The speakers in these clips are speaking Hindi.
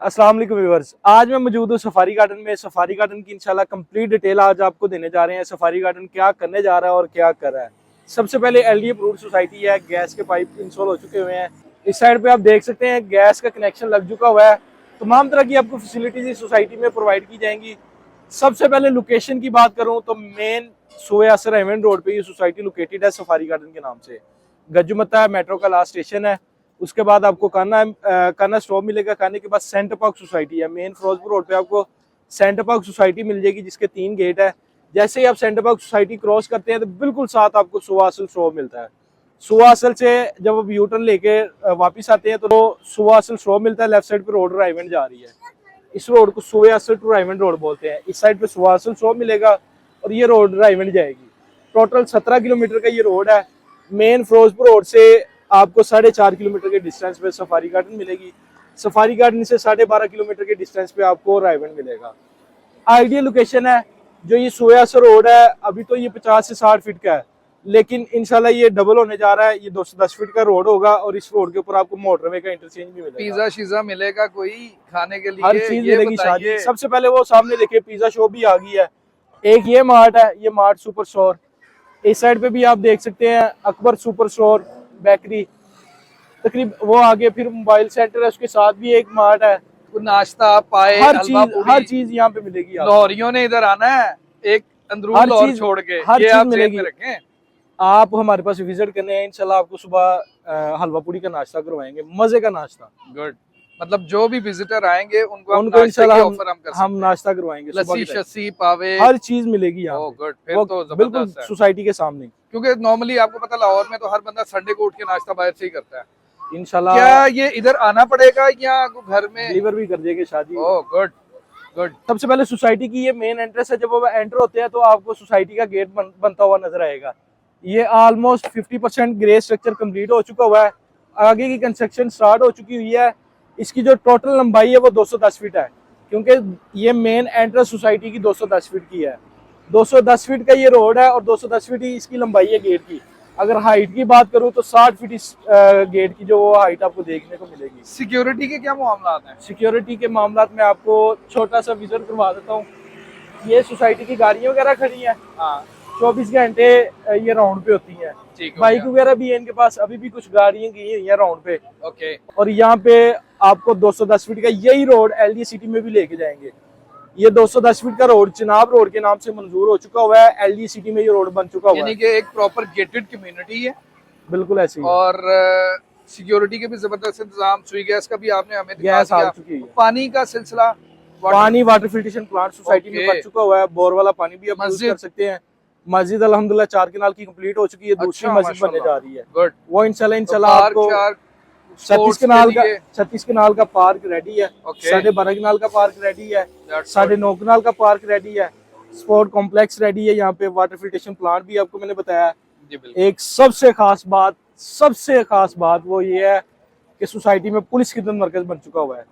अस्सलाम वालेकुम व्यूअर्स। आज मैं मौजूद हूँ सफारी गार्डन में। सफारी गार्डन की इंशाल्लाह कंप्लीट डिटेल आज आपको देने जा रहे हैं। सफारी गार्डन क्या करने जा रहा है और क्या कर रहा है। सबसे पहले एलडी अप्रूव्ड सोसाइटी है, गैस के पाइप इंस्टॉल हो चुके हुए हैं। इस साइड पे आप देख सकते हैं गैस का कनेक्शन लग चुका हुआ है। तमाम तरह की आपको फैसिलिटीज इस सोसाइटी में प्रोवाइड की जाएंगी। सबसे पहले लोकेशन की बात करूँ तो मेन सोए असर हेवन रोड पे ये सोसाइटी लोकेटेड है सफारी गार्डन के नाम से। गज्जुमत्ता मेट्रो का लास्ट स्टेशन है। उसके बाद आपको काना स्टॉप मिलेगा। काने के बाद सेंटर पार्क सोसाइटी है। मेन फिरोजपुर रोड पे आपको सेंटर पार्क सोसाइटी मिल जाएगी जिसके 3 गेट है। जैसे ही आप सेंटर पार्क सोसाइटी क्रॉस करते हैं तो बिल्कुल साथ आपको सुवासल स्टॉप मिलता है। सुवासल से जब आप यूटर्न लेके वापस आते हैं तो सुवासल स्टॉप मिलता है। लेफ्ट साइड पे रोड राइवेंट जा रही है। इस रोड को सुवासल टू राइवेंट रोड बोलते हैं। इस साइड पे सुवासल स्टॉप मिलेगा और ये रोड राइवेंट जाएगी। टोटल 17 किलोमीटर का ये रोड है। मेन फिरोजपुर रोड से आपको 4.5 किलोमीटर के डिस्टेंस पे सफारी गार्डन मिलेगी। सफारी गार्डन से 12.5 किलोमीटर के डिस्टेंस पे आपको रायवन मिलेगा। आइडियल लोकेशन है। जो ये सोयासर रोड है अभी तो ये 50 से 60 फीट का है, लेकिन इंशाल्लाह ये डबल होने जा रहा है। ये 210 फीट का रोड होगा और इस रोड के ऊपर आपको मोटरवे का इंटरचेंज भी मिलेगा। पिज्जा शिजा मिलेगा कोई खाने के लिए? हर चीज मिलेगी शादी। सबसे पहले वो सामने देखिए पिज्जा शॉप भी आ गई है। एक ये मार्ट है, ये मार्ट सुपर स्टोर। इस साइड पे भी आप देख सकते हैं अकबर सुपर स्टोर बेकरी। तकरीब वो आगे फिर मोबाइल सेंटर है, उसके साथ भी एक मार्ट है। नाश्ता पाए हर चीज यहाँ पे मिलेगी। लाहौरियों ने इधर आना है, एक अंदरूर लाहौर छोड़ के हर ये चीज आप मिलेगी। रखें। आप हमारे पास विजिट करने हैं, इंशाल्लाह आपको सुबह हलवा पूड़ी का नाश्ता करवाएंगे, मजे का नाश्ता। गुड। मतलब जो भी विजिटर आएंगे उनको इंशाल्लाह हम नाश्ता करवाएंगे। लस्सी शस्सी पावे हर चीज मिलेगी यहाँ। गुड, फिर तो बिल्कुल सोसाइटी के सामने। क्योंकि नॉर्मली आपको पता लाहौर में तो हर बंदा संडे को उठ के नाश्ता बाहर से ही करता है। इंशाल्लाह क्या ये इधर आना पड़ेगा या घर में डिलीवर भी कर देंगे शादी। Good good. सबसे पहले सोसाइटी की ये मेन एंट्रेंस है। जब वो एंटर होते हैं तो आपको सोसाइटी का गेट बनता हुआ नजर आएगा। ये ऑलमोस्ट 50% ग्रे स्ट्रक्चर कंप्लीट हो चुका हुआ है। आगे की कंस्ट्रक्शन स्टार्ट हो चुकी हुई है। इसकी जो टोटल लंबाई है वो 210 फीट है, क्योंकि ये मेन एंट्रेंस सोसाइटी की 210 फीट की है। 210 फीट का ये रोड है और 210 फीट ही इसकी लंबाई है गेट की। अगर हाइट की बात करूं तो 60 फीट इस गेट की जो हाइट आपको देखने को मिलेगी। सिक्योरिटी के क्या मामला हैं? सिक्योरिटी के मामला में आपको छोटा सा विजिट करवा देता हूँ। ये सोसाइटी की गाड़ियाँ वगैरह खड़ी हैं। 24 घंटे ये राउंड पे होती हैं। बाइक वगैरह भी है इनके पास। अभी भी कुछ गाड़ियां गई हुई हैं राउंड पे। ओके। और यहाँ पे आपको 210 फीट का यही रोड एलडी सिटी में भी लेके जाएंगे। ये 210 फीट का रोड चिनाब रोड के नाम से मंजूर हो चुका हुआ है। एलडी सिटी में ये रोड बन चुका हुआ है। यानी कि एक प्रॉपर गेटेड कम्युनिटी है। बिल्कुल ऐसे ही। और सिक्योरिटी के भी जबरदस्त इंतजाम। सुई गैस का भी आपने हमें दिखा गैस आ दिया। चुकी है। पानी का सिलसिला, पानी वाटर फिल्ट्रेशन प्लांट सोसाइटी में बन चुका हुआ है। बोर वाला पानी भी आप यूज कर सकते हैं। मस्जिद अल्हम्दुलिल्लाह 4 कनाल की कंप्लीट हो चुकी है। दूसरी मस्जिद बनने जा रही है। गुड। वो इंशाल्लाह आपको 36 कनाल का पार्क रेडी है। 12.5 कनाल का पार्क रेडी है। 9.5 कनाल का पार्क रेडी है। स्पोर्ट कॉम्प्लेक्स रेडी है। यहाँ पे वाटर फिल्ट्रेशन प्लांट भी आपको मैंने बताया। एक सबसे खास बात वो ये है कि सोसाइटी में पुलिस खिदमत मरकज बन चुका हुआ है।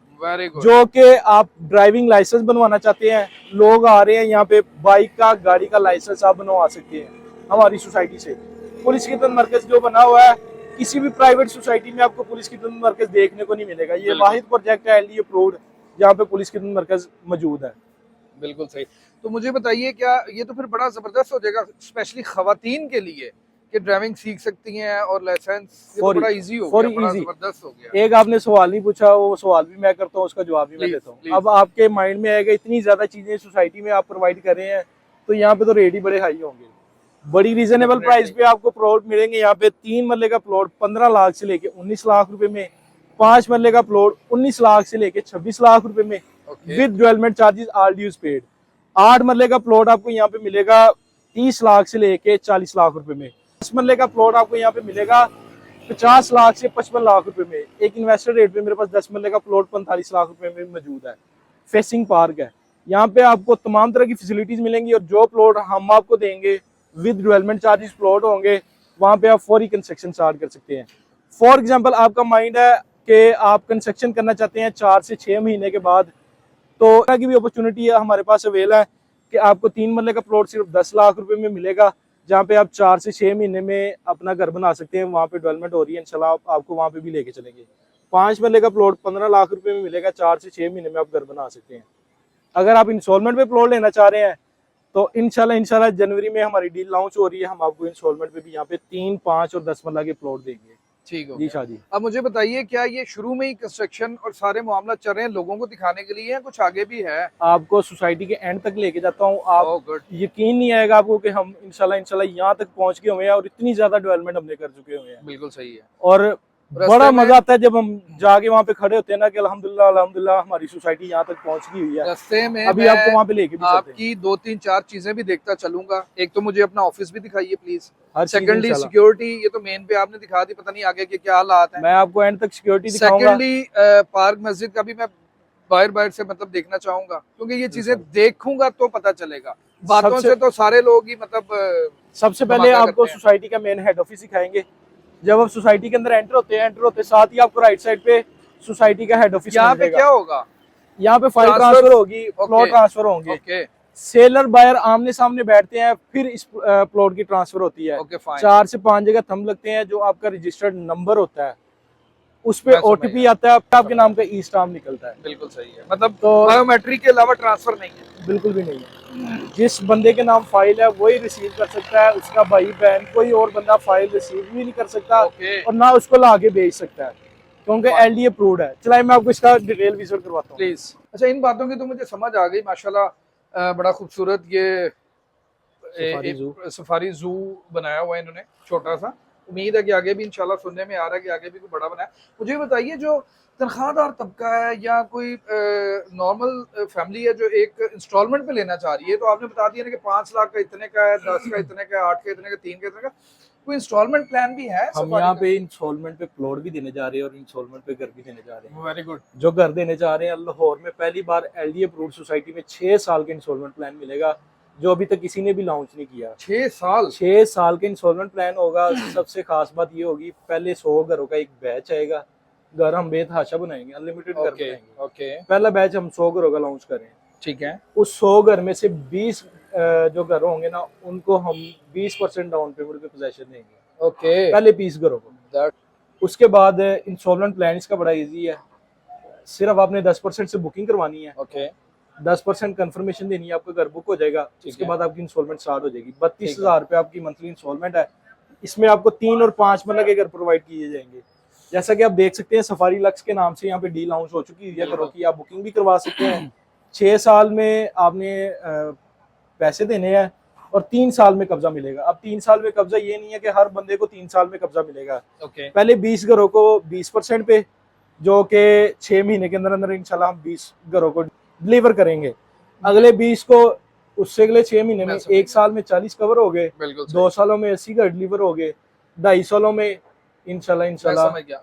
जो कि आप ड्राइविंग लाइसेंस बनवाना चाहते हैं, लोग आ रहे हैं यहाँ पे, बाइक का गाड़ी का लाइसेंस आप बनवा सकते हैं हमारी सोसाइटी से। पुलिस खिदमत मरकज जो बना हुआ है, किसी भी प्राइवेट सोसाइटी में आपको पुलिस खिदमत मरकज देखने को नहीं मिलेगा। ये वाहिद प्रोजेक्ट है एलडी अप्रूव्ड जहाँ पे पुलिस खिदमत मरकज मौजूद है। बिल्कुल सही। तो मुझे बताइए, क्या ये तो फिर बड़ा जबरदस्त हो जाएगा स्पेशली खवातीन के लिए कि ड्राइविंग सीख सकती हैं और लाइसेंस बड़ा इजी हो गया, बड़ा जबरदस्त हो गया। एक आपने सवाल नहीं पूछा, वो सवाल भी मैं करता हूँ, उसका जवाब भी मैं देता हूँ। अब आपके माइंड में आएगा इतनी ज्यादा चीजें सोसाइटी में आप प्रोवाइड कर रहे हैं तो यहाँ पे तो रेट ही बड़े हाई होंगे। बड़ी रीजनेबल प्राइस पे आपको प्लॉट मिलेंगे। यहाँ पे 3 मरले का प्लॉट 15 लाख से लेके 19 लाख रुपए में, 5 मरले का प्लॉट 19 लाख से लेके 26 लाख रुपए में with development charges all dues paid. 8 मरले का प्लॉट आपको यहाँ पे मिलेगा 30 लाख से लेके 40 लाख रुपए में। 10 मरले का प्लॉट आपको यहाँ पे मिलेगा 50 लाख से 55 लाख रुपए में। एक इन्वेस्टर रेट पे मेरे पास 10 मरले का प्लॉट 45 लाख रुपए में मौजूद है। फेसिंग पार्क है। यहाँ पे आपको तमाम तरह की फैसिलिटीज मिलेंगी और जो प्लॉट हम आपको देंगे विद डेवलपमेंट चार्जेस प्लॉट होंगे, वहाँ पे आप फौरी कंस्ट्रक्शन स्टार्ट कर सकते हैं। फॉर एग्जाम्पल आपका माइंड है कि आप कंस्ट्रक्शन करना चाहते हैं 4 से 6 महीने के बाद, तो की भी अपॉर्चुनिटी है हमारे पास अवेल है कि आपको 3 मरले का प्लॉट सिर्फ 10 लाख रुपए में मिलेगा, जहाँ पे आप 4 से 6 महीने में अपना घर बना सकते हैं। वहाँ पे डेवलपमेंट हो रही है, इंशाल्लाह आपको वहाँ पे भी लेके चलेंगे। 5 मरले का प्लॉट 15 लाख रुपए में मिलेगा। 4 से 6 महीने में आप घर बना सकते हैं। अगर आप इंस्टॉलमेंट पे प्लॉट लेना चाह रहे हैं तो इंशाल्लाह जनवरी में हमारी डील लॉन्च हो रही है। हम आपको इंस्टॉलमेंट पे भी यहाँ पे 3, 5 और 10 मरला के प्लॉट देंगे। ठीक है जी शाह जी। अब मुझे बताइए, क्या ये शुरू में ही कंस्ट्रक्शन और सारे मामला चल रहे हैं लोगों को दिखाने के लिए, या कुछ आगे भी है? आपको सोसाइटी के एंड तक लेके जाता हूँ। आप यकीन नहीं आएगा आपको कि हम इंशाल्लाह यहाँ तक पहुंच गए हुए हैं और इतनी ज्यादा डेवलपमेंट हमने कर चुके हुए हैं। बिल्कुल सही है। और बड़ा मजा आता है जब हम जाके वहाँ पे खड़े होते हैं ना कि अल्हम्दुलिल्लाह हमारी सोसाइटी यहाँ तक पहुँच गई हुई है। रास्ते में अभी आपको वहाँ पे लेके भी आपकी 2, 3, 4 चीजें भी देखता चलूंगा। एक तो मुझे अपना ऑफिस भी दिखाइए प्लीज। हर सेकेंडली सिक्योरिटी, ये तो मेन पे आपने दिखा दी, पता नहीं आगे के क्या हालात हैं। मैं आपको एंड तक सिक्योरिटी दिखाऊंगा। सेकेंडली पार्क मस्जिद का भी मैं बाहर से मतलब देखना चाहूंगा, क्योंकि ये चीजें देखूंगा तो पता चलेगा। बातों से तो सारे लोग ही मतलब सबसे पहले आपको सोसाइटी का मेन हेड ऑफिस दिखाएंगे। जब आप सोसाइटी के अंदर एंटर होते साथ ही आपको राइट साइड पे सोसाइटी का हेड ऑफिस यहाँ पे क्या होगा? यहाँ पे फाइल ट्रांसफर होगी, प्लॉट ट्रांसफर होंगे। सेलर बायर आमने सामने बैठते हैं, फिर इस प्लॉट की ट्रांसफर होती है। 4 से 5 जगह थंब लगते हैं, जो आपका रजिस्टर्ड नंबर होता है उस पे ओटीपी आता है, आपके नाम का ई स्टाम्प निकलता है। बिल्कुल सही है। मतलब तो बायोमेट्रिक के अलावा ट्रांसफर नहीं है? बिल्कुल भी नहीं है। जिस बंदे के नाम फाइल है वही रिसीव कर सकता है, उसका भाई बहन कोई और बंदा फाइल रिसीव भी नहीं कर सकता और ना उसको लाके भेज सकता है, क्योंकि एलडी अप्रूव्ड है। चलाए मैं आपको इसका डिटेल विजिट करवाता हूँ प्लीज। अच्छा, इन बातों की तो मुझे समझ आ गई माशाल्लाह। बड़ा खूबसूरत ये सफारी जू बनाया हुआ है इन्होंने, छोटा सा। उम्मीद है कि आगे भी इंशाल्लाह सुनने में आ रहा है कि आगे भी कोई बड़ा बनाए। मुझे बताइए, जो तनख्वाहदार तबका है या कोई नॉर्मल फैमिली है जो एक इंस्टॉलमेंट पे लेना चाह रही है, तो आपने बता दिया ना कि 5 लाख का इतने का है, 10 का इतने का, 8 का इतने का, 3 का इतने का, कोई इंस्टॉलमेंट प्लान भी है? हम यहाँ पे इंस्टॉलमेंट पे प्लॉट भी देने जा रहे हैं और इंस्टॉलमेंट पे घर भी देने जा रहे हैं। Very good. जो घर देने जा रहे हैं, लाहौर में पहली बार एलडी अप्रूव्ड सोसाइटी में 6 साल का इंस्टॉलमेंट प्लान मिलेगा, जो अभी तक किसी ने भी लॉन्च नहीं किया। 6 साल के इंस्टॉलमेंट प्लान होगा। सबसे खास बात ये होगी, पहले 100 घरों का एक बैच आएगा। घर हम बेतहाशा बनाएंगे, अनलिमिटेड घर बनाएंगे। पहला बैच हम 100 घरों का लॉन्च करें। ठीक है। उस 100 घर में से 20 जो घर होंगे ना, उनको हम 20% डाउन पेमेंट पे पोजेशन देंगे। पहले 20 घरों को। उसके बाद इंस्टॉलमेंट प्लान इसका बड़ा इजी है। सिर्फ आपने 10% से बुकिंग करवानी है। 10% कंफर्मेशन देनी है, आपका घर बुक हो जाएगा। उसके बाद आपकी इंस्टॉलमेंट स्टार्ट हो जाएगी। 32,000 रुपए आपकी मंथली इंस्टॉलमेंट है। इसमें आपको 3 और 5 मरला के घर प्रोवाइड किए जाएंगे। जैसा कि आप देख सकते हैं, सफारी लक्स के नाम से यहाँ पे डील लॉन्च हो चुकी है घरों की। आप बुकिंग भी करवा सकते हैं। 6 साल में आपने पैसे देने हैं और 3 साल में कब्जा मिलेगा। अब 3 साल में कब्जा ये नहीं है कि हर बंदे को 3 साल में कब्जा मिलेगा। पहले 20 घरों को 20% पे, जो कि 6 महीने के अंदर अंदर इंशाल्लाह हम 20 घरों को डिलीवर करेंगे। अगले 20 को उससे अगले 6 महीने में, 1 साल में 40 कवर हो गए, 2 सालों में 80 घर डिलीवर हो गए, 2.5 सालों में इंशाल्लाह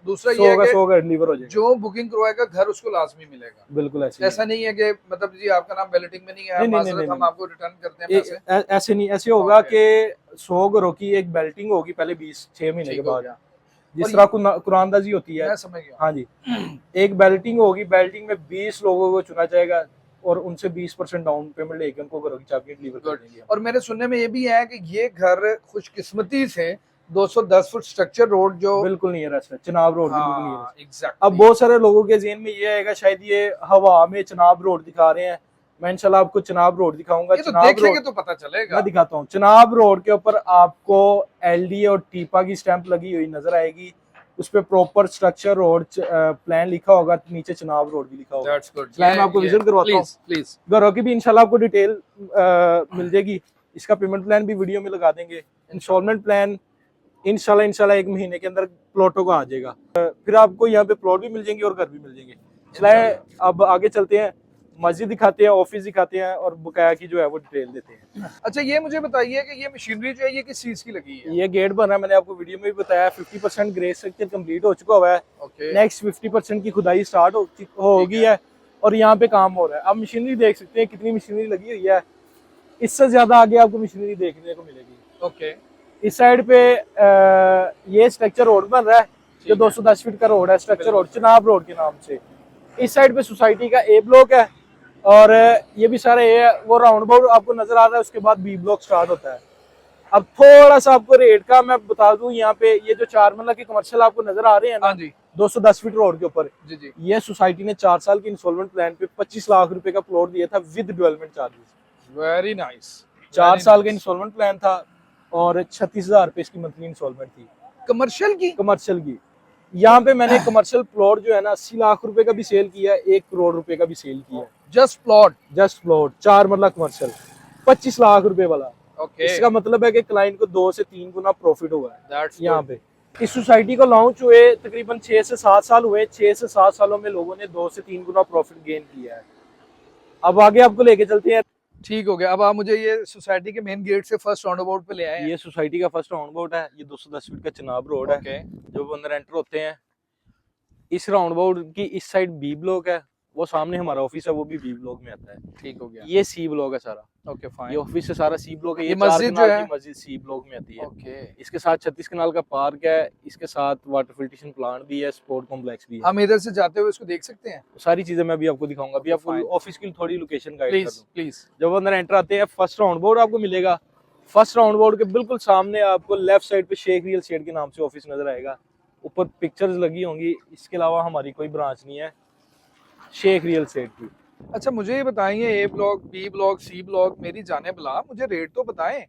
दूसरा ये है कि 100 घर डिलीवर हो जाएगा। जो बुकिंग करवाएगा घर उसको लाजमी मिलेगा। बिल्कुल ऐसा नहीं है कि मतलब जी आपका नाम बैलेटिंग में नहीं है, हम आपको रिटर्न करते हैं पैसे। ऐसे नहीं, ऐसे होगा कि 100 घरों की एक बैलेटिंग होगी पहले 6 महीने के बाद, जिस तरह कुरानदाजी होती है। मैं समझ गया। हाँ जी, एक बैलेटिंग होगी। बैलेटिंग में 20 लोगों को चुना जाएगा और उनसे 20% डाउन पेमेंट लेके उनको घरों की चाबी डिलीवर कर देंगे। और मेरे सुनने में ये भी है कि ये घर खुशकिस्मती से 210 फुट स्ट्रक्चर रोड, जो बिल्कुल नहीं है चिनाब रोड। बिल्कुल नहीं है। एग्जैक्टली। अब बहुत सारे लोगों के ज़हन में ये आएगा शायद ये हवा में चिनाब रोड दिखा रहे हैं। मैं इंशाल्लाह आपको चिनाब रोड दिखाऊंगा। ये तो देखेंगे तो पता चलेगा। मैं दिखाता हूँ। चिनाब रोड के ऊपर आपको एलडी और टीपा की स्टैंप लगी हुई नजर आएगी। उस पे प्रॉपर स्ट्रक्चर रोड प्लान लिखा होगा, नीचे चिनाब रोड भी लिखा होगा। मैं आपको विजिट करवाता हूँ प्लीज। घरों की भी इंशाल्लाह आपको डिटेल मिल जाएगी। इसका पेमेंट प्लान भी वीडियो में लगा देंगे। इंस्टॉलमेंट प्लान इंशाल्लाह 1 महीने के अंदर प्लॉटों का आ जाएगा। फिर आपको यहाँ पे प्लॉट भी मिल जाएंगे और घर भी मिल जाएंगे। चलाए अब आगे चलते हैं, मस्जिद दिखाते हैं, ऑफिस दिखाते हैं और बकाया की जो है वो डिटेल देते हैं। अच्छा, ये मुझे बताइए कि ये मशीनरी जो है ये किस चीज की लगी है? ये गेट बना है, मैंने आपको वीडियो में भी बताया। 50% ग्रे स्ट्रक्चर कंप्लीट हो चुका हुआ है। नेक्स्ट 50% की खुदाई स्टार्ट होगी है और यहाँ पे काम हो रहा है। आप मशीनरी देख सकते हैं कितनी मशीनरी लगी हुई है। इससे ज्यादा आगे आपको मशीनरी देखने को मिलेगी। इस साइड पे ये स्ट्रक्चर रोड बन रहा है, जो 210 फीट का रोड है, स्ट्रक्चर रोड चिनाब रोड के नाम से। इस साइड पे सोसाइटी का ए ब्लॉक है और ये भी सारे ए है। वो राउंड अबाउट आपको नजर आ रहा है, उसके बाद बी ब्लॉक स्टार्ट होता है। अब थोड़ा सा आपको रेट का मैं बता दूं, यहाँ पे ये जो 4 मरला के कमर्शियल आपको नजर आ रहे हैं ना, 210 फीट रोड के ऊपर। जी जी, ये सोसाइटी ने 4 साल के इंस्टॉलमेंट प्लान पे 25 लाख रुपए का प्लॉट दिया था with development charges. Very nice. 4 साल का इंस्टॉलमेंट प्लान था और 36,000 रुपए इसकी मंथली इंस्टॉलमेंट थी कमर्शियल की। कमर्शियल की। यहाँ पे मैंने कमर्शियल प्लॉट जो है ना 80 लाख रुपए का भी सेल किया है, 1 करोड़ रुपए का भी सेल किया है। जस्ट प्लॉट, जस्ट प्लॉट 4 मरला कमर्शियल 25 लाख रुपए वाला। ओके, इसका मतलब है कि क्लाइंट को 2 से 3 गुना प्रॉफिट हुआ है दैट्स यहाँ पे। इस सोसाइटी को लॉन्च हुए तकरीबन 6 से 7 साल हुए। 6 से 7 सालों में लोगों ने 2 से 3 गुना प्रॉफिट गेन किया है। अब आगे आपको लेके चलते हैं। ठीक हो गया। अब आप मुझे ये सोसाइटी के मेन गेट से फर्स्ट राउंड अबाउट पे ले आए हैं। ये सोसाइटी का फर्स्ट राउंड अबाउट है। ये 210 फीट का चिनाब रोड है। ओके, जब अंदर एंटर होते हैं, इस राउंड अबाउट की इस साइड बी ब्लॉक है, वो सामने हमारा ऑफिस है, वो भी बी ब्लॉक में आता है। ठीक हो गया। ये सी ब्लॉक है सारा। ओके ये फाइन। ऑफिस से सारा सी ब्लॉक है। ये 4 मस्जिद जो कनाल है? की मस्जिद सी ब्लॉक में आती है। ओके, इसके साथ 36 कनाल का पार्क है, इसके साथ वाटर फिल्ट्रेशन प्लांट भी है, स्पोर्ट कॉम्प्लेक्स भी है। हम इधर से जाते हुए इसको देख सकते हैं? सारी चीजें मैं अभी आपको दिखाऊंगा। अभी आपको Fine. ऑफिस की थोड़ी लोकेशन गाइड कर प्लीज दूं। प्लीज। जब अंदर एंटर आते हैं, फर्स्ट राउंड बोर्ड आपको मिलेगा। फर्स्ट राउंड बोर्ड के बिल्कुल सामने आपको लेफ्ट साइड पे शेख रियल एस्टेट के नाम से ऑफिस नजर आएगा। ऊपर पिक्चर्स लगी होंगी। इसके अलावा हमारी कोई ब्रांच नहीं है शेख रियल एस्टेट की। अच्छा मुझे ये बताइए, A block, B block, C block, मेरी जाने बला, मुझे रेट तो बताएं।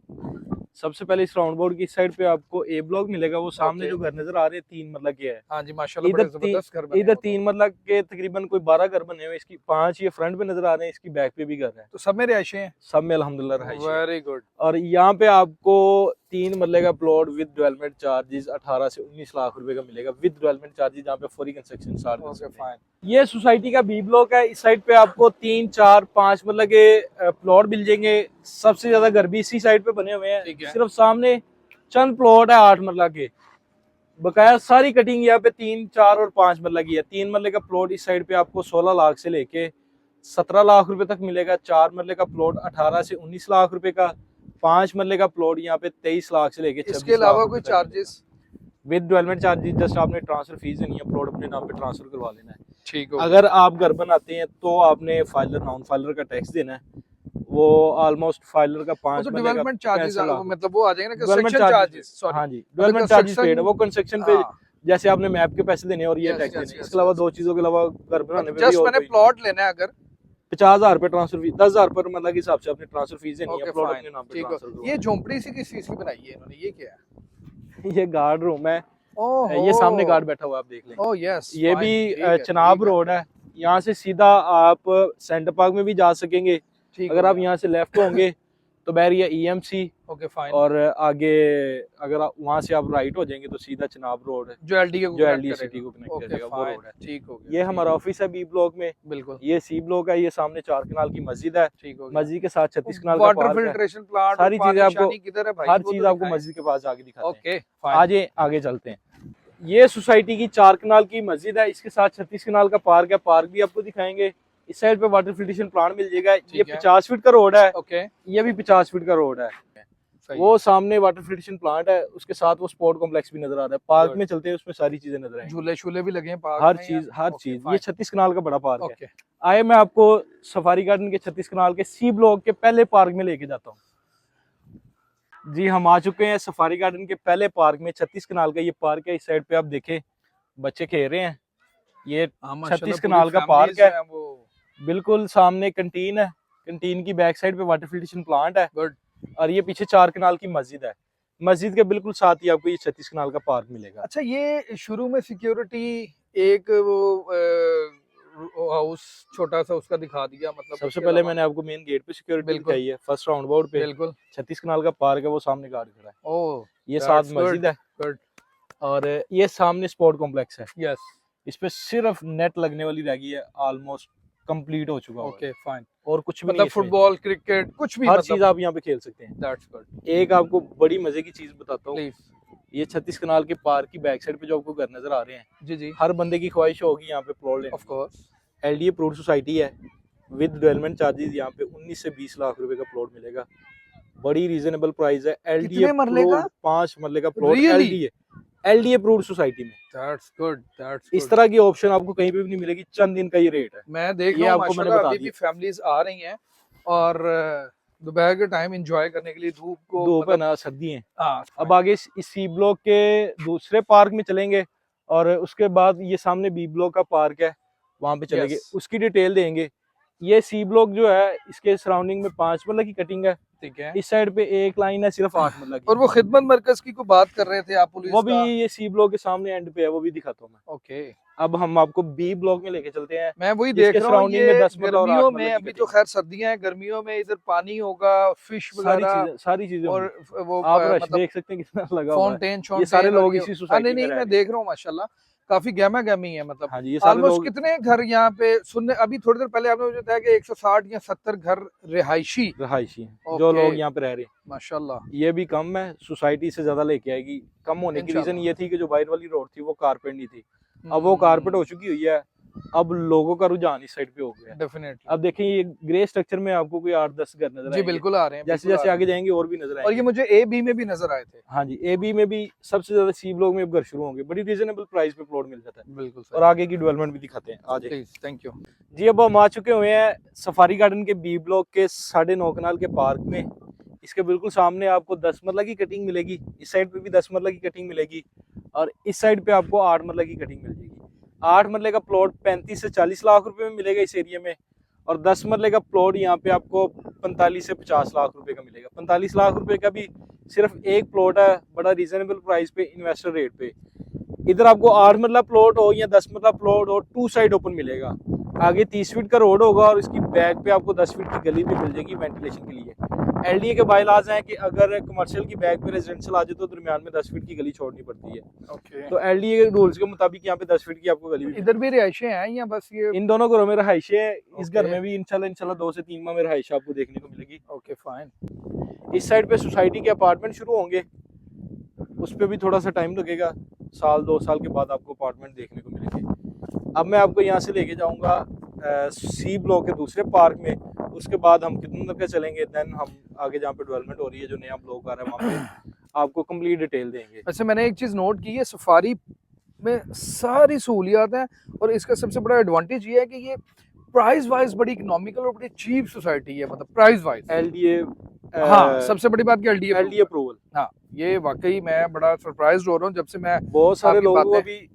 सबसे पहले इस राउंड बोर्ड की साइड पे आपको ए ब्लॉक मिलेगा। वो सामने Okay. जो घर नजर आ रहे हैं 3 मरला के है। हाँ जी माशाल्लाह, बड़े जबरदस्त घर बने इधर हैं वो 3 मरला के तकरीबन कोई 12 घर बने हुए। इसकी 5 ये फ्रंट पे नजर आ रहे हैं, इसकी बैक पे भी घर है। तो सब में रिहायशें हैं। सब में अल्हम्दुलिल्लाह रहायश है। Very good. और यहाँ पे आपको 3 मरले का प्लॉट विद डेवलपमेंट चार्जेस 18 से 19 लाख रुपए का मिलेगा विद डेवलपमेंट चार्जेस, जहाँ पे फुली कंस्ट्रक्शन स्टार्ट कर ओके सकते हैं। फाइन। ये सोसाइटी का बी ब्लॉक है। इस साइड पे आपको 3, 4, 5 मतलब के प्लॉट मिल जाएंगे। सबसे ज्यादा घर भी इसी साइड पे बने हुए ठीक हैं। है। सिर्फ सामने चंद प्लॉट है 8 मरला के। बकाया सारी कटिंग यहाँ पे 3, 4 और 5 मरला की है। 3 मरले का प्लॉट इस साइड पे आपको 16 लाख से लेके 17 लाख रुपए तक मिलेगा। 4 मरले का प्लॉट 18 से 19 लाख रुपए का। 5 मरले का प्लॉट यहाँ पे 23 लाख से लेके 26 इसके अलावा लाख कोई रुपए तक मिलेगा। Charges? With development charges just आपने ट्रांसफर फीस देनी है, प्लॉट अपने नाम पे ट्रांसफर करवा लेना है। ठीक हो अगर आप घर बनाते हैं तो आपने फाइलर नॉन फाइलर का टैक्स देना है। वो ऑलमोस्ट फाइलर का 5 तो मरले का डेवलपमेंट चार्जेस 65 लाख। मतलब वो आ जाएंगे ना, development construction charges, charges, sorry. हाँ जी, डेवलपमेंट चार्जेस पेड है। वो कंस्ट्रक्शन पे हाँ, जैसे आपने मैप के पैसे देने और ये Yes, टैक्स yes, देने। yes, इसके अलावा yes. 2 चीजों के अलावा घर बनाने पे भी जस्ट और मैंने कोई प्लॉट लेना है अगर। 50,000 रुपए ट्रांसफर फीस, 10,000 पर मतलब के हिसाब से अपने ट्रांसफर फीस देनी है। ओके प्लॉट अपने फाइन, नाम पे ठीक ट्रांसफर हो। करवाना ये झोंपड़ी सी किस चीज की बनाई है इन्होंने, ये क्या है? है। ये गार्ड रूम है। ओह ये सामने गार्ड बैठा हुआ है, आप देख लें। ओह यस, ये भी चनाब रोड है। यहाँ से सीधा आप सेंटर पार्क में भी जा सकेंगे। अगर आप यहाँ से लेफ्ट होंगे तो बैरिया EMC, ओके फाइन, और आगे अगर वहाँ से आप राइट हो जाएंगे तो सीधा चनाब रोड है जो LD जो LD सिटी को कनेक्ट ओके करेगा, वो फाइन, रोड है। ठीक हो गया। ये हमारा ऑफिस है बी ब्लॉक में। बिल्कुल ये सी ब्लॉक है। ये सामने 4 कनाल की मस्जिद है। ठीक हो गया। मस्जिद के साथ 36 कनाल का वाटर पार्क है। फिल्ट्रेशन प्लांट, सारी चीजें आपको, किधर है भाई? हर वो चीज तो आपको दिखाएं। मस्जिद के पास आगे दिखाते हैं। ओके फाइन, आज आगे चलते हैं। ये सोसाइटी की 4 कनाल की मस्जिद है। इसके साथ 36 कनाल का पार्क है। पार्क भी आपको दिखाएंगे। इस साइड पे वाटर फिल्ट्रेशन प्लांट मिल जाएगा। ये ठीक है। 50 फीट का रोड है। ओके ये भी 50 फीट का रोड है। सही। वो सामने वाटर फिल्ट्रेशन प्लांट है, उसके साथ वो स्पोर्ट कॉम्प्लेक्स भी नजर आ रहा है। Park Good. में चलते हैं, उसमें सारी चीजें नजर आएंगी। झूले शूले भी लगे हैं पार्क हर में या? चीज, हर Okay, चीज। fine. ये 36 कनाल का बड़ा पार्क है। ओके आए मैं आपको सफारी गार्डन के 36 कनाल के सी ब्लॉक के पहले पार्क में लेके जाता हूँ। जी हम आ चुके हैं सफारी गार्डन के पहले पार्क में। 36 कनाल का ये पार्क है। इस साइड पे आप देखें बच्चे खेल रहे हैं। ये 36 कनाल का पार्क है। बिल्कुल सामने कंटीन है। कंटीन की बैक साइड पे वाटर फिल्ट्रेशन प्लांट है। Good. और ये पीछे 4 कनाल की मस्जिद है। मस्जिद के बिल्कुल साथ ही आपको ये 36 कनाल का पार्क मिलेगा। अच्छा ये शुरू में सिक्योरिटी एक वो हाउस छोटा सा उसका दिखा दिया, मतलब सबसे उसके पहले अलावा? मैंने आपको मेन गेट पे सिक्योरिटी बिल्कुल। दिखाई है। फर्स्ट राउंड बोर्ड पे बिल्कुल 36 कनाल का पार्क है, वो सामने गार्ड खड़ा है। ओह ये That's साथ मस्जिद good, है। good. और ये सामने स्पोर्ट कॉम्प्लेक्स है। यस इस पे सिर्फ नेट लगने वाली रह गई है। ऑलमोस्ट कंप्लीट हो चुका है। ओके फाइन, और कुछ भी नहीं मतलब है इसमें। फुटबॉल क्रिकेट कुछ भी, हर मतलब चीज आप यहाँ पे खेल सकते हैं। That's good. एक आपको बड़ी मजे की चीज बताता हूँ। प्लीज ये 36 कनाल के पार्क की बैक साइड पे जो आपको घर नजर आ रहे हैं, जी जी, हर बंदे की ख्वाहिश होगी यहाँ पे प्लॉट लेने ऑफ कोर्स। की। LD अप्रूव्ड सोसाइटी है। विद डेवलपमेंट चार्जेस यहाँ पे 19 से 20 लाख रुपए का प्लॉट मिलेगा। बड़ी रीजनेबल प्राइस है। LD कितने मरले का? 5 मरले का प्लॉट Really? LD है। LD अप्रूव्ड सोसाइटी में। दैट्स गुड, दैट्स इस तरह की ऑप्शन आपको कहीं पे भी नहीं मिलेगी। चंद दिन का ये रेट है। मैं देख ये रहा हूँ आपको मैंने माशाल्लाह बता अभी भी फैमिलीज आ रही हैं और दोपहर के टाइम एंजॉय करने के लिए धूप को, धूप है मतलब ना, सर्दी है। हाँ अब आगे इस सी ब्लॉक के दूसरे पार्क में चलेंगे। और उसके बाद ये सामने बी ब्लॉक का पार्क है, वहां पे चलेंगे, Yes. उसकी डिटेल देंगे। ये सी ब्लॉक जो है इसके सराउंडिंग में 5 मरला की कटिंग है, ठीक है। इस साइड पे एक लाइन है सिर्फ 8 मरला की। और वो खिदमत मरकज की को बात कर रहे थे आप पुलिस वो भी का। ये सी ब्लॉक के सामने एंड पे है, वो भी दिखाता हूँ मैं। ओके, अब हम आपको बी ब्लॉक में लेके चलते हैं। मैं वही जिसके देख रहा हूँ surrounding ये में 10 मरला और 8 गर्मियों मरला में, की अभी तो कटिंग। खैर सर्दियां हैं, गर्मियों में इधर पानी होगा, फिश वगैरह सारी चीजें और होंगी। वो आप रश मतलब देख सकते हैं कितना लगा हुआ है। फाउंटेन ये सारे और लोग ये इसी हाँ, सोसाइटी नहीं में नहीं रह मैं रहे हैं। देख रहा हूँ माशाल्लाह, काफी गहमा गहमी है, मतलब हाँ जी, ये सारे ऑलमोस्ट लोग कितने घर यहाँ पे सुनने, अभी थोड़ी देर पहले आपने मुझे बताया कि 160 या 70 घर रिहायशी। रहायशी हैं जो ओके, लोग यहाँ पे रह रहे हैं। माशाल्लाह। ये भी कम है, सोसाइटी से ज्यादा लेके आएगी। कम होने की रीजन इंशाल्लाह। ये थी कि जो बाहर वाली रोड थी वो कारपेट नहीं थी, अब वो कारपेट हो चुकी हुई है, अब लोगों का रुझान इस साइड पे हो गया है। डेफिनेटली। अब देखें ये ग्रे स्ट्रक्चर में आपको कोई 8-10 घर नजर जी आएंगे। बिल्कुल आ रहे हैं, जैसे बिल्कुल जैसे आ रहे आगे हैं। जाएंगे और भी नजर और ये आएंगे। मुझे ए बी में भी नजर आए थे। हाँ जी, ए बी में भी सबसे ज्यादा सी ब्लॉक में अब घर शुरू होंगे, बड़ी रीजनेबल प्राइस पे प्लॉट मिल जाता है। बिल्कुल और सही, आगे की डेवलपमेंट भी दिखाते हैं, आ जाए। Please, thank you. जी अब हम आ चुके हुए हैं सफारी गार्डन के बी ब्लॉक के 9.5 कनाल के पार्क में। इसके बिल्कुल सामने आपको 10 मरला की कटिंग मिलेगी, इस साइड पे भी 10 मरला की कटिंग मिलेगी, और इस साइड पे आपको 8 मरला की कटिंग मिल जाएगी। 8 मरले का प्लॉट 35 से 40 लाख रुपए में मिलेगा इस एरिया में, और 10 मरले का प्लॉट यहाँ पे आपको 45 से 50 लाख रुपए का मिलेगा। 45 लाख रुपए का भी सिर्फ एक प्लॉट है, बड़ा रीजनेबल प्राइस पे, इन्वेस्टर रेट पे। इधर आपको 8 मरला प्लॉट हो या 10 मरला प्लॉट हो, 2 साइड ओपन मिलेगा। आगे 30 फीट का रोड होगा और इसकी बैक पे आपको 10 फीट की गली भी मिल जाएगी वेंटिलेशन के लिए। एलडीए के बायलाज हैं कि अगर कमर्शियल की बैक पे रेजिडेंशियल आ जाए तो दरमियान में 10 फीट की गली छोड़नी पड़ती है। ओके, तो एलडीए के रूल्स के मुताबिक यहाँ पे 10 फीट की आपको गली भी इधर भी रिहायशें हैं या बस ये? इन दोनों घरों में रहायशें हैं। इस घर ओके। में भी इंशाल्लाह 2 से 3 माह में रहायश आपको देखने को मिलेगी। Okay fine. इस साइड पे सोसाइटी के अपार्टमेंट शुरू होंगे, उस पर भी थोड़ा सा टाइम लगेगा, 1-2 साल के बाद आपको अपार्टमेंट देखने को मिलेंगे। अब मैं आपको यहाँ से लेके जाऊँगा सी ब्लॉक के दूसरे पार्क में, उसके बाद हम कितने तक चलेंगे, देन हम आगे जहाँ पे डेवलपमेंट हो रही है, जो नया ब्लॉक आ रहा है, वहाँ पे आपको कंप्लीट डिटेल देंगे। अच्छा, मैंने एक चीज नोट की है, सफारी में सारी सहूलियात हैं, और इसका सबसे बड़ा एडवांटेज ये है कि ये प्राइस वाइज बड़ी इकोनॉमिकल और बड़ी चीप सोसाइटी है, मतलब प्राइस वाइज। एलडीए, हाँ, सबसे बड़ी बात कि एलडीए अप्रूवल। हाँ, ये वाकई मैं बड़ा सरप्राइज हो रहा हूँ जब से मैं बहुत सारे आपकी लोगों को बातें- भी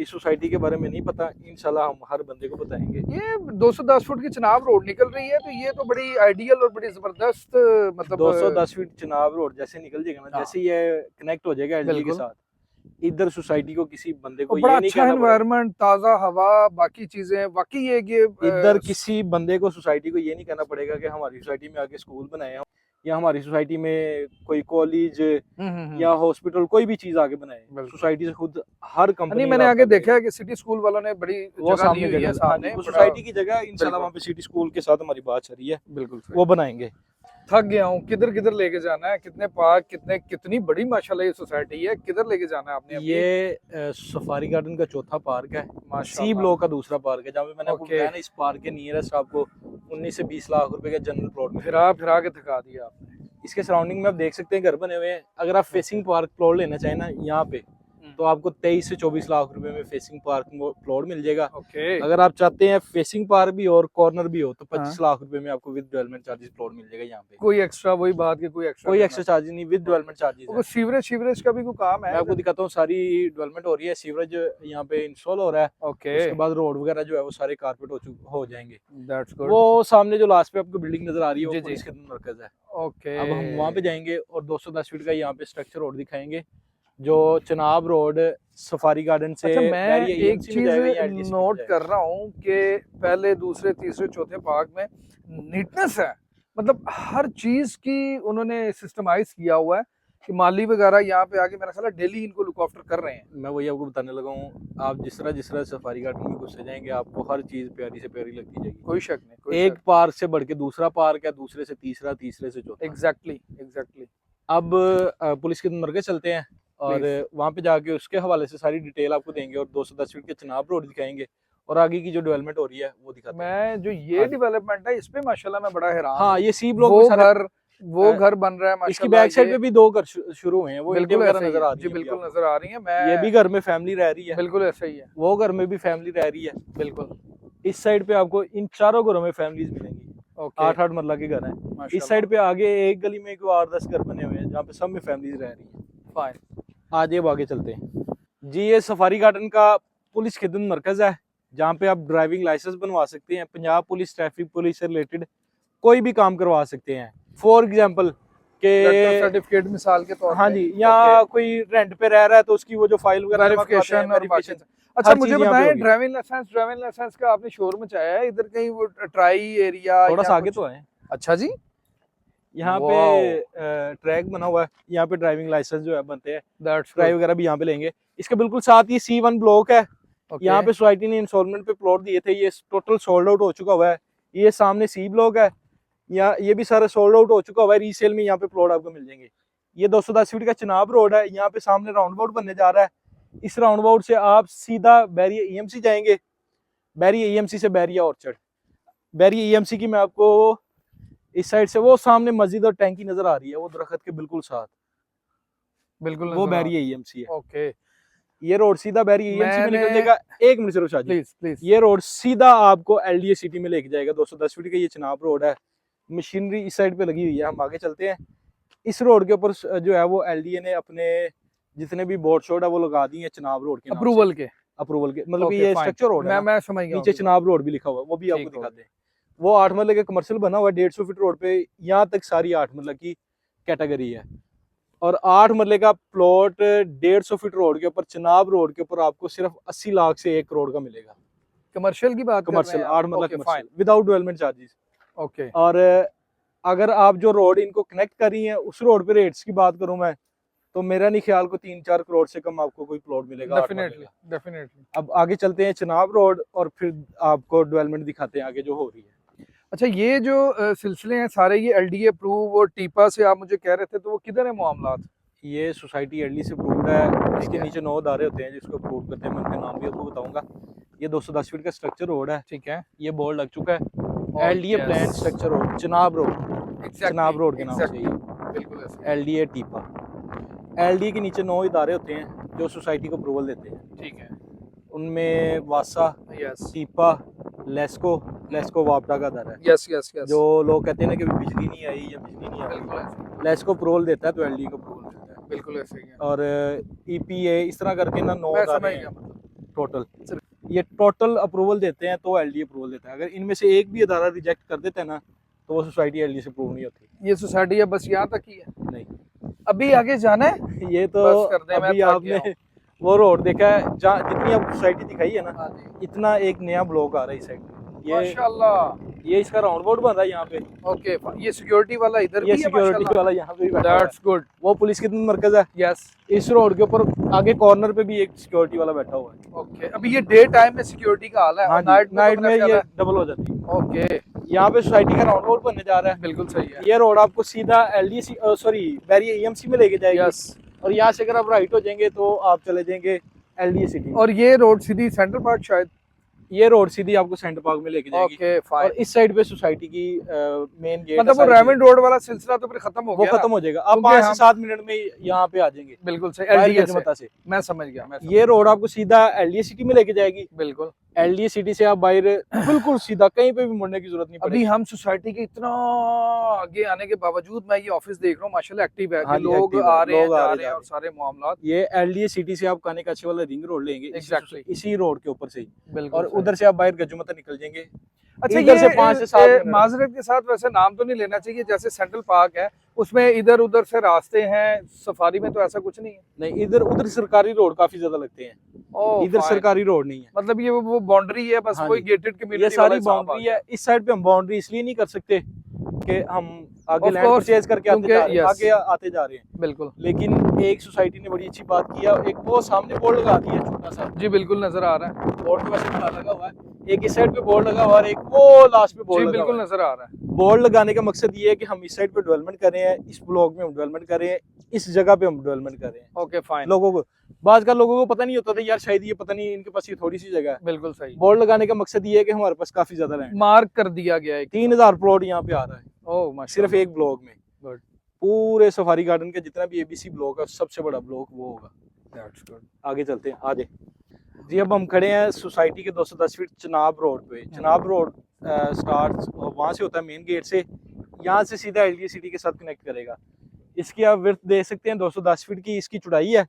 इस सोसाइटी के बारे में नहीं पता, इंशाल्लाह हम हर बंदे को बताएंगे। ये 210 फुट की चनाब रोड निकल रही है, तो ये तो बड़ी आइडियल और बड़ी जबरदस्त, मतलब 210 फीट चनाब रोड जैसे निकल जाएगा ना, हाँ। जैसे ये कनेक्ट हो जाएगा एलडीए के बिल्कुल। साथ, इधर सोसाइटी को किसी बंदे को और ये बड़ा नहीं अच्छा कहना पड़ेगा, एनवायरनमेंट, ताजा हवा, बाकी चीजें, वाकई ये इधर किसी बंदे को सोसाइटी को ये नहीं कहना पड़ेगा कि हमारी सोसाइटी में आके स्कूल बनाए हैं, या हमारी सोसाइटी में कोई कॉलेज या हॉस्पिटल कोई भी चीज आगे बनाए। बिल्कुल। सोसाइटी से खुद हर कंपनी, नहीं, मैंने आगे देखा है कि सिटी स्कूल वालों ने बड़ी वो जगह सामने ली हुई है, जगह, सामने वो बड़ा- सोसाइटी की जगह इंशाल्लाह बिल्कुल। वहाँ पे सिटी स्कूल के साथ हमारी बात चल रही है, बिल्कुल सही। वो बनाएंगे। थक गया हूँ, किधर किधर लेके जाना है, कितने पार्क, कितनी बड़ी माशाल्लाह ये सोसाइटी है, किधर लेके जाना है आपने? ये सफारी गार्डन का चौथा पार्क है, सी माशाल्लाह। ब्लॉक का दूसरा पार्क है, जहाँ पे मैंने आपको ओके। बताया ना, इस पार्क के नियरेस्ट आपको 19 से 20 लाख रुपए का जनरल प्लॉट में। फिरा फिरा के थका दिया आपने। इसके सराउंडिंग में आप देख सकते हैं घर बने हुए हैं। अगर आप फेसिंग पार्क प्लॉट लेना चाहें ना यहाँ पे, तो आपको 23 से 24 लाख रुपए में फेसिंग पार्क प्लॉट मिल जाएगा। ओके, अगर आप चाहते हैं फेसिंग पार्क भी और कॉर्नर भी हो, तो 25 हाँ। लाख रुपए में आपको विद डेवलपमेंट चार्जेस प्लॉट मिल जाएगा यहाँ पे। कोई एक्स्ट्रा, वही बात कि कोई एक्स्ट्रा कोई एक्स्ट्रा चार्जेस नहीं, विद डेवलपमेंट चार्जेस है। सीवरेज का भी कोई काम है? मैं आपको दिखाता हूँ, सारी डेवलपमेंट हो रही है, सीवरेज यहाँ पे इंस्टॉल हो रहा है, ओके, उसके बाद रोड वगैरह जो है वो सारे कारपेट हो जाएंगे। That's good. वो सामने जो लास्ट पे आपको बिल्डिंग नजर आ रही है, जी, वो जी। पुलिस खिदमत मरकज है। ओके, अब हम वहाँ पे जाएंगे और 210 फीट का यहाँ पे स्ट्रक्चर रोड दिखाएंगे, जो चनाब रोड सफारी गार्डन से अच्छा, मैं बैरिया एक EMC में जाएगा या चीज LDC में नोट जाएगा। कर रहा हूँ कि पहले, दूसरे, तीसरे, चौथे पार्क में नीटनेस है, मतलब हर चीज की उन्होंने सिस्टमाइज किया हुआ है कि माली वगैरह यहाँ पे आके मेरा ख्याल है डेली इनको लुक आफ्टर कर रहे हैं। मैं वही आपको बताने लगा हूँ, आप जिस तरह सफारी गार्डन में घुसे जाएंगे, आपको हर चीज प्यारी से प्यारी लगती जाएगी। कोई शक नहीं, कोई एक पार्क से बढ़ के दूसरा पार्क है, दूसरे से तीसरा, तीसरे से चौथा। एग्जैक्टली। अब पुलिस खिदमत मरकज चलते हैं और वहाँ पे जाके उसके हवाले से सारी डिटेल आपको देंगे, और 210 फीट के चनाब रोड दिखाएंगे, और आगे की जो डेवलपमेंट हो रही है वो दिखाते हैं। मैं जो ये हाँ। डेवलपमेंट है, इस पे माशाल्लाह मैं बड़ा हैरान हाँ, हूँ। ये सी ब्लॉक वो में सारे, घर बन रहा है इसकी माशाल्लाह। बैक साइड ये पे भी 2 घर शुरू हुए हैं, वो ईंटें बिल्कुल वगैरह ऐसे ही नजर आ है। रही जी है बिल्कुल आपको। नजर आ रही है। मैं ये भी घर में फैमिली रह रही है, बिल्कुल ऐसा ही है, वो घर में भी फैमिली रह रही है। बिल्कुल। इस साइड पे आपको इन चारों घरों में फैमिलीज मिलेंगी, ओके, 8-8 मरला के घर हैं। इस माशाल्लाह। साइड पे आगे एक गली में कोई 8-10 घर बने हुए हैं, जहाँ पे सब में फैमिलीज रह रही हैं। फाइन। आज अब आगे चलते हैं। जी ये सफारी गार्डन का पुलिस खिदमत मरकज है, जहाँ पे आप ड्राइविंग लाइसेंस बनवा सकते हैं, पंजाब पुलिस, ट्रैफिक पुलिस से रिलेटेड कोई भी काम करवा सकते हैं। फॉर एग्जाम्पल के सर्टिफिकेट मिसाल के तौर हाँ पे। जी, या कोई रेंट पे रह रहा है तो उसकी वो जो फाइल वगैरह जमा करवाते हैं, वेरिफिकेशन और बाकी। वेरिफिकेशन, अच्छा हर मुझे चीज़ यहाँ पे बताएं, होगी। ड्राइविंग लाइसेंस का आपने शोरूम मचाया है इधर कहीं, वो ट्राई एरिया थोड़ा या सा आगे कुछ? तो है, अच्छा जी, यहाँ पे ट्रैक बना हुआ है, यहाँ पे ड्राइविंग लाइसेंस जो है बनते हैं, दैट्स ट्राई वगैरह भी यहाँ पे लेंगे। इसके बिल्कुल साथ ही C1 ब्लॉक है, यहाँ पे सोसाइटी ने इंस्टॉलमेंट पे प्लॉट दिए थे, ये टोटल सोल्ड आउट हो चुका हुआ है। ये सामने C ब्लॉक है, यहाँ ये भी सारा सोल्ड आउट हो चुका हुआ है, रीसेल में यहाँ पे प्लॉट आपको मिल जाएंगे। ये 210 फीट का चिनाब रोड है, यहाँ पे सामने राउंड अबाउट बनने जा रहा है। इस राउंड अबाउट से आप सीधा बैरिया EMC जाएंगे, बैरिया EMC से बैरिया ऑर्चर्ड। बैरिया EMC की मैं आपको इस साइड से वो सामने मस्जिद और टैंकी नजर आ रही है, वो दरख्त के बिल्कुल साथ, बिल्कुल वो बैरिया EMC है। ओके, ये रोड सीधा बैरिया EMC में निकल मैंने- जाएगा। एक मिनट से रुक शादी, प्लीज प्लीज। ये रोड सीधा आपको LDA सिटी में लेके जाएगा। 210 फीट का ये चिनाब रोड है, मशीनरी इस साइड पे लगी हुई है। हम आगे चलते हैं। इस रोड के ऊपर जो है वो LDA ने अपने जितने भी बोर्ड शोर्ड है वो लगा दिए हैं चिनाब रोड के नाम से। अप्रूवल के, अप्रूवल के मतलब कि Okay, ये fine. स्ट्रक्चर रोड है, मैं समझ गया। नीचे चिनाब रोड भी लिखा हुआ है, वो भी आपको ठीक हो दिखाते हैं। वो 8 मरले का कमर्शियल बना हुआ है 150 फीट रोड पे, यहाँ तक सारी 8 मरले की कैटेगरी है। और 8 मरले का प्लॉट 150 फीट रोड के ऊपर, चिनाब रोड के ऊपर आपको सिर्फ 80 लाख से 1 करोड़ का मिलेगा। कमर्शियल की बात कमर्शियल 8 मरला Okay, commercial without development charges. Okay, और अगर आप जो रोड इनको कनेक्ट कर रही हैं उस रोड पे रेट्स की बात करूं मैं, तो मेरा नहीं ख्याल को 3-4 करोड़ से कम आपको कोई प्लॉट मिलेगा। डेफिनेटली। अब आगे चलते हैं चिनाब रोड और फिर आपको डेवलपमेंट दिखाते हैं आगे जो हो रही है। अच्छा ये जो सिलसिले हैं सारे, ये LDA अप्रूव और टीपा से आप मुझे कह रहे थे, तो वो किधर है मामलात? ये सोसाइटी LD से अप्रूव्ड है, इसके है। नीचे 9 अदारे होते हैं जिसको अप्रूव करते हैं, मैं उनके नाम भी आपको बताऊंगा। ये 210 फीट का स्ट्रक्चर रोड है, ठीक है, ये बोर्ड लग चुका है और LDA yes, plan structure road Chenab road, exactly, Chenab road के नाम से exactly, ये बिल्कुल ऐसे। LDA टीपा। LDA के नीचे 9 इदारे होते हैं जो सोसाइटी को अप्रूवल देते हैं, ठीक है, उनमें वासा, यस टीपा, लेस्को वापडा का दर है। यस यस यस, जो लोग कहते हैं ना कि बिजली नहीं आई या बिजली नहीं बिल्कुल आई, ऐसे, लेस्को अप्रूवल देता है तो LDA को अप्रूवल मिलता है। बिल्कुल ऐसे ही है। और EPA इस तरह करके ना 9 मैं इदारे समझ हैं गया, मतलब टोटल। ये टोटल अप्रूवल देते हैं तो LDA अप्रूवल देता है। अगर इनमें से एक भी अदारा रिजेक्ट कर देता है ना तो वो सोसाइटी LDA से अप्रूव नहीं होती। ये सोसाइटी है बस यहाँ तक ही है, नहीं, अभी आगे जाना है? ये तो बस कर दे, मैं अभी थक गया आपने वो रोड देखा है जहाँ जितनी आप सोसाइटी दिखाई है ना, हाँ जी, इतना एक नया ब्लॉक आ रहा है इस साइड। ये माशाल्लाह। ये इसका राउंड बोर्ड बन रहा है यहाँ पे, ओके, ये सिक्योरिटी वाला इधर भी ये है सिक्योरिटी माशाल्लाह। वाला यहाँ पे भी बैठा हुआ है। दैट्स गुड, वो पुलिस की मरकज है। यस, इस रोड के ऊपर आगे कॉर्नर पे भी एक सिक्योरिटी वाला बैठा हुआ है। ओके। अभी ये डे टाइम में सिक्योरिटी का हाल है, हाँ और जी, नाइट में तो ये डबल हो जाती है। ओके, यहाँ पे सोसाइटी का राउंड बोर्ड बनने जा रहा है। बिल्कुल सही है, ये रोड आपको सीधा बैरिया EMC में लेके जाएगी। यस। और यहाँ से अगर आप राइट हो जाएंगे तो आप चले जाएंगे LDA सिटी। और ये रोड सीधी सेंट्रल पार्क शायद? ये रोड सीधी आपको सेंटर पार्क में लेके जाएगी। ओके और फाइन, इस साइड पे सोसाइटी की मेन गेट मतलब वो रेमंड रोड वाला सिलसिला तो फिर खत्म हो वो गया ना? खत्म हो जाएगा। आप क्योंकि 5 से हम- 7 मिनट में यहाँ पे आ जाएंगे बिल्कुल सही, बाहर LDA से, गजमता से। मैं समझ गया, मैं समझ ये रोड आपको सीधा LDA सिटी में लेके जाएगी। बिल्कुल। LDA सिटी से आप बाहर बिल्कुल सीधा कहीं पे भी मुड़ने की जरूरत नहीं अभी पड़ेगी। हम सोसाइटी के इतना आगे आने के बावजूद मैं ये ऑफिस देख रहा हूँ माशाल्लाह एक्टिव है, हाँ कि जी, लोग active है, आ रहे हैं, लोग आ जा रहे रहे हैं, हैं। और सारे मामलात। ये LDA सिटी से आप काने काछे वाला रिंग रोड लेंगे, Exactly. इसी रोड के ऊपर से ही, बिल्कुल और सही। उधर से आप बाहर गजुमता निकल जाएंगे। अच्छा, इधर ये से 5 से 7 मिनट। माजरत के साथ वैसे नाम तो नहीं लेना चाहिए, जैसे सेंट्रल पार्क है उसमें इधर उधर से रास्ते हैं, सफारी में तो ऐसा कुछ नहीं है? नहीं, इधर उधर सरकारी रोड काफी ज्यादा लगते हैं, ओह, इधर fine। सरकारी रोड नहीं है। मतलब ये वो बाउंड्री है बस, हाँ कोई जी। गेटेड कम्युनिटी ये सारी बाउंड्री है। इस साइड पे हम बाउंड्री इसलिए नहीं कर सकते कि हम आगे Of लैंड course, परचेज करके आते क्योंकि जा रहे हैं, yes। आगे आते जा रहे हैं। बिल्कुल लेकिन एक सोसाइटी ने बड़ी अच्छी बात किया, एक वो सामने बोर्ड लगा दिया छोटा सा, जी, बिल्कुल नजर आ रहा है, बोर्ड तो वैसे बड़ा लगा हुआ है, एक इस साइड पे बोर्ड लगा हुआ है और एक वो लास्ट पे जी बोर्ड लगा बिल्कुल हुआ है। नजर आ रहा है। बोर्ड लगाने का मकसद ये है कि हम इस साइड पे डेवलपमेंट कर रहे हैं, इस ब्लॉक में हम डेवलपमेंट कर रहे हैं, इस जगह पे हम डेवलपमेंट कर रहे हैं। ओके फाइन, लोगों को बाज का लोगों को पता नहीं होता था यार, शायद ये पता नहीं इनके पास ये थोड़ी सी जगह है। बिल्कुल सही। बोर्ड लगाने का मकसद ये है कि हमारे पास काफी ज्यादा लैंड, मार्क कर दिया गया है। 3000 प्लॉट यहाँ पे आ रहा है ओह माशाल्लाह, सिर्फ एक ब्लॉक में। Good। पूरे सफारी गार्डन का जितना भी ABC ब्लॉक है सबसे बड़ा ब्लॉक वो होगा। That's good. आगे चलते हैं आगे जी। अब हम खड़े हैं सोसाइटी के 210 फीट चिनाब रोड पे। चिनाब रोड स्टार्ट वहाँ से होता है मेन गेट से, यहाँ से सीधा LDA सिटी के साथ कनेक्ट करेगा। इसकी आप विड्थ देख सकते हैं 210 फीट की इसकी चौड़ाई है।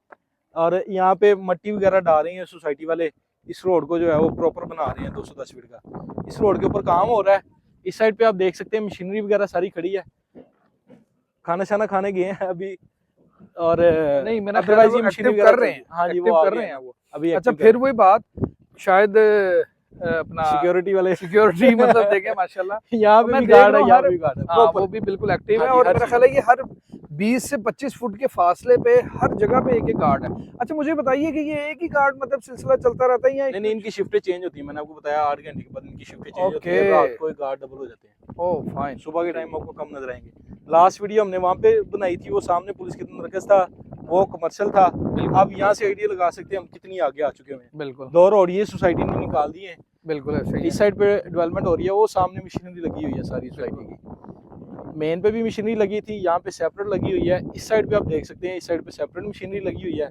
और यहाँ पे मट्टी वगैरह डाल रही है सोसाइटी वाले, इस रोड को जो है वो प्रॉपर बना रहे हैं 210 फीट का। इस रोड के ऊपर काम हो रहा है। इस साइड पे आप देख सकते हैं मशीनरी वगैरह सारी खड़ी है, खाना शाना खाने गए हैं अभी। और नहीं मैंने अदरवाइज ये एक्टिव मशीनरी कर रहे हैं, हाँ जी एक्टिव वो कर रहे हैं वो। अभी अच्छा active फिर वही बात शायद अपना सिक्योरिटी वाले सिक्योरिटी मतलब देखें माशाल्लाह यहाँ तो पे मैं भी देख गार्ड रहा है, हूँ यहाँ हर पे भी गार्ड है हाँ proper। वो भी बिल्कुल एक्टिव है हाँ जी, और हर मेरा चीज़ ख्याल है ये हर 20 से 25 फुट के फासले पे हर जगह पे एक एक गार्ड है। अच्छा मुझे बताइए कि ये एक ही गार्ड मतलब सिलसिला चलता रहता है या नहीं इनकी शिफ्टें चेंज होती है, मैंने आपको बताया 8 घंटे के बाद इनकी शिफ्टें चेंज होती है, ओके। रात को गार्ड डबल हो जाते हैं। ओह फाइन। सुबह के टाइम आपको कम नजर आएंगे। लास्ट वीडियो हमने वहाँ पे बनाई थी, वो सामने पुलिस की मरकज था, वो कमर्शियल था। अब यहाँ से आइडिया लगा सकते हैं हम कितनी आगे आ चुके हैं। बिल्कुल 2 रोड ये सोसाइटी ने निकाल दिए हैं, बिल्कुल ऐसे ही इस साइड पे डेवलपमेंट हो रही है, वो सामने मशीनरी लगी हुई है सारी सोसाइटी की। मेन पे भी मशीनरी लगी थी, यहाँ पे सेपरेट लगी हुई है। इस साइड पे आप देख सकते हैं, इस साइड पे सेपरेट मशीनरी लगी हुई है,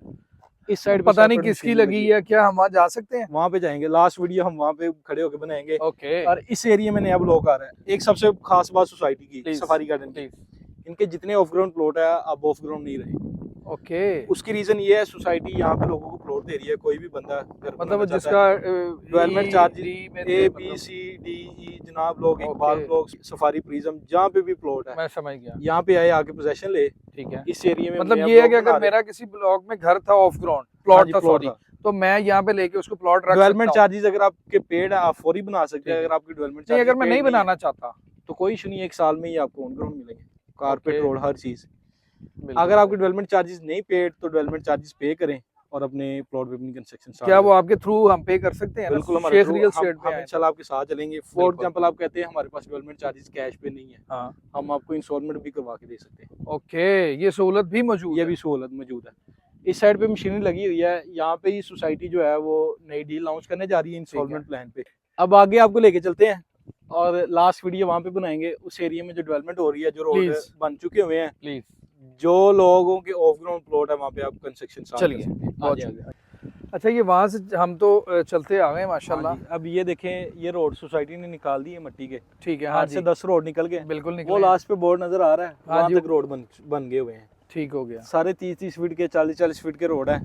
इस साइड पे पता नहीं separate किसकी मशीनरी लगी है, क्या हम वहाँ जा सकते हैं? वहाँ पे जाएंगे। लास्ट वीडियो हम वहाँ पे खड़े होकर बनाएंगे। ओके और इस एरिया में नया ब्लॉक आ रहा है। एक सबसे खास बात सोसाइटी की, Please, सफारी गार्डन की, प्लीज। इनके जितने ऑफ ग्राउंड प्लॉट है अब ऑफ ग्राउंड नहीं रहे। ओके उसकी रीजन ये है, सोसाइटी यहाँ पे लोगों को प्लॉट दे रही है, कोई भी बंदा घर मतलब बनाना जिसका चाहता है। डेवलपमेंट चार्जेस ए बी मतलब सी डी ई जनाब लोग, Iqbal Okay. Block, safari prism, जहाँ पे भी प्लॉट है मैं समझ गया यहाँ पे आए आके पोजेशन ले। ठीक है। इस एरिया में मतलब नया ये है कि block बना अगर रहे हैं। मेरा किसी ब्लॉक में घर था ऑफ ग्राउंड हाँ प्लॉट जी, था plot सॉरी, तो मैं यहाँ पे लेके उसको प्लॉट रख सकता डेवलपमेंट हूँ। चार्जेस अगर आपके पेड है आप फौरी बना सकते ठीक हैं। है। अगर आपकी डेवलपमेंट नहीं चार्जेस अगर मैं नहीं बनाना चाहता तो कोई इशू नहीं है, 1 साल में ही आपको ऑन ग्राउंड मिलेंगे, कारपेट Okay. रोड हर चीज। बिल्कुल। अगर आपके डेवलपमेंट चार्जेस नहीं पेड तो डेवलपमेंट चार्जेस पे करें और अपने प्लॉट पे अपनी कंस्ट्रक्शन स्टार्ट क्या वो करें। आपके थ्रू हम पे कर सकते हैं ना? बिल्कुल हमारे शेख through रियल हम स्टेट पे आए तो। इंशाल्लाह आपके साथ चलेंगे। फॉर बिल्कुल। एग्जांपल आप कहते हैं हमारे पास डेवलपमेंट चार्जेस कैश पे नहीं है, हाँ हम आपको इंस्टॉलमेंट भी करवा के दे सकते हैं। ओके ये सहूलत भी मौजूद ये है। भी सहूलत मौजूद है। इस साइड पे मशीनरी लगी हुई है, यहाँ पे ही सोसाइटी जो है वो नई डील लॉन्च करने जा रही है इंस्टॉलमेंट प्लान पे। अब आगे आपको लेके चलते हैं और लास्ट वीडियो वहाँ पे बनाएंगे, उस एरिया में जो डेवलपमेंट हो रही है, जो रोड Please. बन चुके हुए हैं, प्लीज जो लोगों के ऑफ ग्राउंड प्लॉट है वहाँ पे आप कंस्ट्रक्शन स्टार्ट कर चलिए, सकते हैं। बहुत आगे, शुक्रिया। आगे। अच्छा ये वहाँ से हम तो चलते आ गए माशाल्लाह। हाँ जी, अब ये देखें, ये रोड सोसाइटी ने निकाल दी है मट्टी के, ठीक है हाँ 8 जी से 10 रोड निकल गए। बिल्कुल वो निकले लास्ट पे बोर्ड नजर आ रहा है, हाँ वहाँ जी। तक रोड बन गए हुए हैं। ठीक हो गया। सारे 30-30 फीट के, 40-40 फीट के रोड है।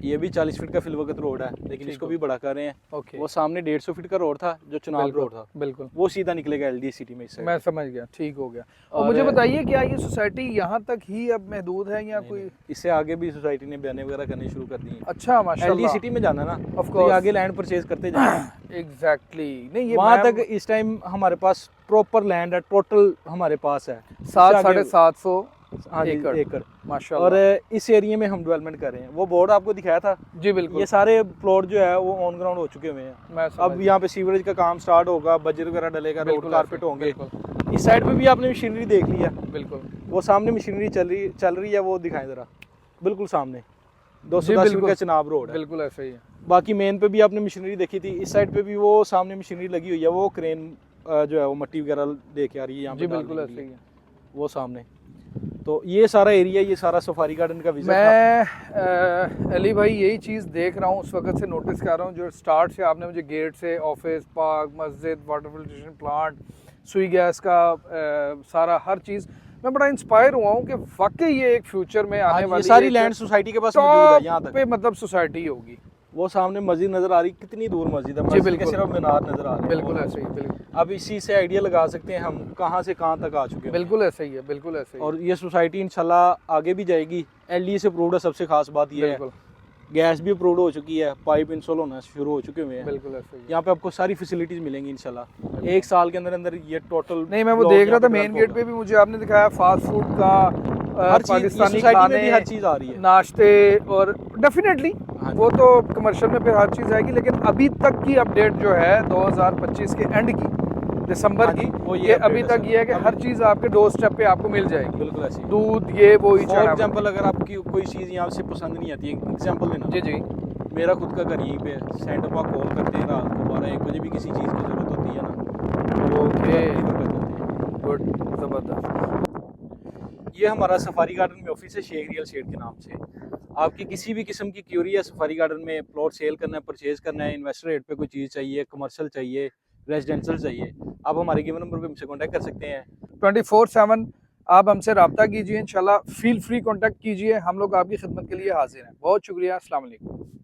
ये भी 40 फीट का फिलवकत रोड है, लेकिन ठीक इसको हो भी बड़ा कर रहे हैं। ओके वो सामने 150 फीट का रोड था जो चुनाव बिल्कुल, रोड था, बिल्कुल वो सीधा निकलेगा एलडी सिटी में। इससे मैं समझ गया, ठीक हो गया। और और मुझे बताइए क्या ये सोसाइटी यहाँ तक ही अब महदूद है या नहीं, कोई? नहीं, इससे आगे भी सोसाइटी ने बयाने वगैरह करने शुरू कर दिए हैं। अच्छा एलडी माशाल्लाह सिटी में जाना ना, ऑफ तो ये कोर्स आगे लैंड परचेज करते जाएंगे। एग्जैक्टली नहीं ये वहाँ मैं तक इस टाइम हमारे पास प्रॉपर लैंड है, टोटल हमारे पास है 700-750 हाँ जी, एकड़ एकड़। माशाल्लाह। और इस एरिया में हम डेवलपमेंट कर रहे हैं। वो बोर्ड आपको दिखाया था, जी बिल्कुल ये सारे प्लॉट जो है वो ऑन ग्राउंड हो चुके हुए हैं। मैं अब समझ यहाँ पे सीवरेज का काम स्टार्ट होगा, बजर वगैरह डलेगा, रोड बिल्कुल कारपेट ऐसे, होंगे। बिल्कुल इस साइड पे भी आपने मशीनरी देख ली है, बिल्कुल वो सामने मशीनरी चल रही है, वो दिखाएं जरा, बिल्कुल सामने 210 फीट बिल्कुल, का चनाब रोड है। बिल्कुल ऐसे ही है। बाकी मेन पे भी आपने मशीनरी देखी थी, इस साइड पे भी वो सामने मशीनरी लगी हुई है, वो क्रेन जो है वो मट्टी वगैरह लेके आ रही है यहाँ पे जी डालने बिल्कुल के ऐसे लिए, ही है। वो सामने। तो ये सारा एरिया, ये सारा सफारी गार्डन का विजिट था। मैं अली भाई यही चीज़ देख रहा हूँ, उस वक्त से नोटिस कर रहा हूँ, जो स्टार्ट से आपने मुझे गेट से ऑफिस, पार्क, मस्जिद, वाटर फिल्ट्रेशन प्लांट, सुई गैस का सारा हर चीज़, मैं बड़ा इंस्पायर हुआ हूँ कि वाकई ये एक फ्यूचर में आने ये वाली सारी एक लैंड सोसाइटी के पास मौजूद है यहाँ टॉप तक। पे मतलब सोसाइटी होगी। वो सामने मस्जिद नजर आ रही, कितनी दूर मस्जिद है, जी मस्जिद के बिल्कुल। सिर्फ मीनार नजर आ रहे हैं। बिल्कुल ऐसे ही, बिल्कुल अब इसी से आइडिया लगा सकते हैं हम कहाँ से कहाँ तक आ चुके हैं। बिल्कुल ऐसे ही है, बिल्कुल ऐसे ही है। और ये सोसाइटी इंशाल्लाह आगे भी जाएगी। एलडी से अप्रूव्ड है, सबसे खास बात ये है। बिल्कुल गैस भी अप्रूव्ड हो चुकी है, पाइप इंस्टॉल होना शुरू हो चुके हुए हैं। बिल्कुल ऐसे ही है। यहाँ पे आपको सारी फैसिलिटीज मिलेंगी इंशाल्लाह। 1 साल के अंदर अंदर ये टोटल। नहीं मैं वो देख रहा था मेन गेट पे भी मुझे आपने दिखाया फास्ट फूड का, हर चीज पाकिस्तानी सोसाइटी में खाने, भी हर चीज आ रही है। नाश्ते, और डेफिनेटली हाँ जी। वो तो कमर्शियल में फिर हर चीज़ आएगी, लेकिन अभी तक की अपडेट जो है 2025 के एंड की, दिसंबर हाँ की, जी, वो ये अभी update है तक सर। ये है कि हर चीज़ आपके डोर स्टेप पे आपको मिल जाएगी। बिल्कुल ऐसे ही। दूध ये वो ही फॉर एग्जाम्पल अगर आपकी कोई चीज़ यहाँ से पसंद नहीं आती है, एग्जाम्पल देना, जी जी मेरा खुद का घर यहीं पे है, सेंटर पर कॉल करते हैं रात को 12-1 बजे भी किसी चीज़ की ज़रूरत होती है ना, वो Okay. deliver कर देते हैं। गुड ज़बरदस्त। ये हमारा सफारी गार्डन में ऑफिस है, शेख रियल एस्टेट के नाम से। आपकी किसी भी किस्म की क्यूरी है सफारी गार्डन में, प्लॉट सेल करना है, परचेज करना है, इन्वेस्टर रेट पे कोई चीज़ चाहिए, कमर्शियल चाहिए, रेजिडेंशियल चाहिए, आप हमारे गिवन नंबर पे हमसे कांटेक्ट कर सकते हैं। 24/7 आप हमसे रब्ता कीजिए, इंशाल्लाह फील फ्री कॉन्टैक्ट कीजिए, हम लोग आपकी खिदमत के लिए हाजिर हैं। बहुत शुक्रिया, अस्सलाम वालेकुम।